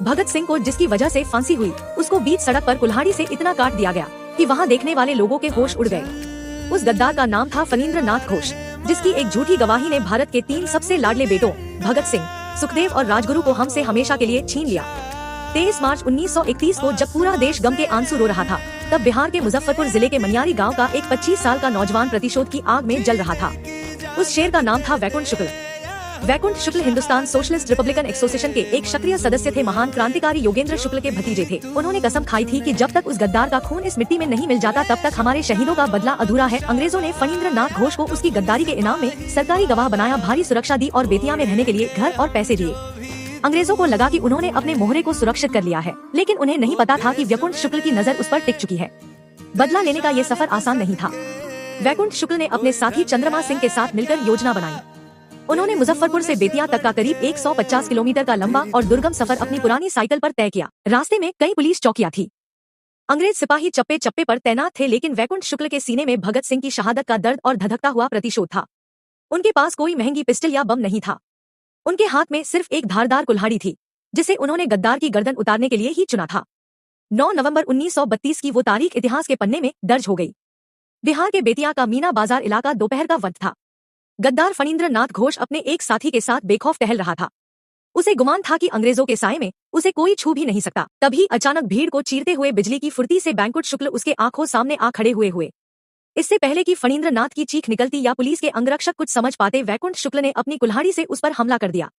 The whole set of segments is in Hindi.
भगत सिंह को जिसकी वजह से फांसी हुई, उसको बीच सड़क पर कुल्हाड़ी से इतना काट दिया गया कि वहाँ देखने वाले लोगों के होश उड़ गए। उस गद्दार का नाम था फणींद्र नाथ घोष, जिसकी एक झूठी गवाही ने भारत के 3 सबसे लाडले बेटों भगत सिंह, सुखदेव और राजगुरु को हमसे हमेशा के लिए छीन लिया। 23 मार्च 1931 को जब पूरा देश गम के आंसू रो रहा था, तब बिहार के मुजफ्फरपुर जिले के मनियारी गांव का एक 25 साल का नौजवान प्रतिशोध की आग में जल रहा था। उस शेर का नाम था वैकुंठ शुक्ल। वैकुंठ शुक्ल हिंदुस्तान सोशलिस्ट रिपब्लिकन एसोसिएशन के एक सक्रिय सदस्य थे। महान क्रांतिकारी योगेंद्र शुक्ल के भतीजे थे। उन्होंने कसम खाई थी कि जब तक उस गद्दार का खून इस मिट्टी में नहीं मिल जाता, तब तक हमारे शहीदों का बदला अधूरा है। अंग्रेजों ने फणींद्र नाथ घोष को उसकी गद्दारी के इनाम में सरकारी गवाह बनाया, भारी सुरक्षा दी और बेतिया में रहने के लिए घर और पैसे दिए। अंग्रेजों को लगा कि उन्होंने अपने मोहरे को सुरक्षित कर लिया है, लेकिन उन्हें नहीं पता था कि वैकुंठ शुक्ल की नजर उस पर टिक चुकी है। बदला लेने का ये सफर आसान नहीं था। वैकुंठ शुक्ल ने अपने साथी चंद्रमा सिंह के साथ मिलकर योजना बनाई। उन्होंने मुजफ्फरपुर से बेतिया तक का करीब 150 किलोमीटर का लंबा और दुर्गम सफर अपनी पुरानी साइकिल पर तय किया। रास्ते में कई पुलिस चौकियां थी। अंग्रेज सिपाही चप्पे चप्पे पर तैनात थे, लेकिन वैकुंठ शुक्ल के सीने में भगत सिंह की शहादत का दर्द और धधकता हुआ प्रतिशोध था। उनके पास कोई महंगी पिस्टल या बम नहीं था। उनके हाथ में सिर्फ एक धारदार कुल्हाड़ी थी, जिसे उन्होंने गद्दार की गर्दन उतारने के लिए ही चुना था। 9 नवंबर 1932 की वो तारीख इतिहास के पन्ने में दर्ज हो गई। बिहार के बेतिया का मीना बाजार इलाका दोपहर का वक्त था। गद्दार फणींद्र नाथ घोष अपने एक साथी के साथ बेखौफ टहल रहा था। उसे गुमान था कि अंग्रेजों के साए में उसे कोई छू भी नहीं सकता। तभी अचानक भीड़ को चीरते हुए बिजली की फुर्ती से वैकुंठ शुक्ल उसके आंखों सामने आ खड़े हुए। इससे पहले कि फणींद्र नाथ की चीख निकलती या पुलिस के अंगरक्षक कुछ समझ पाते, वैकुंठ शुक्ल ने अपनी कुल्हाड़ी से उस पर हमला कर दिया।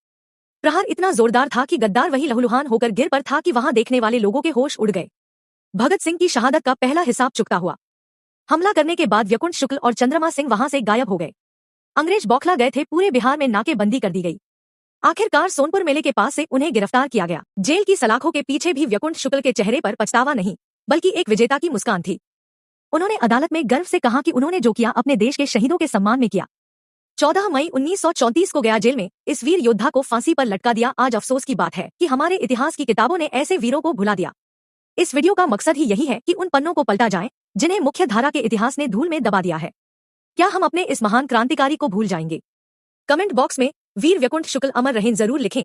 प्रहार इतना जोरदार था कि गद्दार वही लहूलुहान होकर गिर पर था कि वहां देखने वाले लोगों के होश उड़ गए। भगत सिंह की शहादत का पहला हिसाब चुकता हुआ। हमला करने के बाद वैकुंठ शुक्ल और चंद्रमा सिंह वहां से गायब हो गए। अंग्रेज बौखला गए थे। पूरे बिहार में नाकेबंदी कर दी गई। आखिरकार सोनपुर मेले के पास से उन्हें गिरफ्तार किया गया। जेल की सलाखों के पीछे भी वैकुंठ शुक्ल के चेहरे पर पछतावा नहीं, बल्कि एक विजेता की मुस्कान थी। उन्होंने अदालत में गर्व से कहा कि उन्होंने जो किया अपने देश के शहीदों के सम्मान में किया। 14 मई 1934 को गया जेल में इस वीर योद्धा को फांसी पर लटका दिया। आज अफसोस की बात है कि हमारे इतिहास की किताबों ने ऐसे वीरों को भुला दिया। इस वीडियो का मकसद ही यही है कि उन पन्नों को पलटा जाए जिन्हें मुख्य धारा के इतिहास ने धूल में दबा दिया है। क्या हम अपने इस महान क्रांतिकारी को भूल जाएंगे? कमेंट बॉक्स में वीर वैकुंठ शुक्ल अमर रहें जरूर लिखें।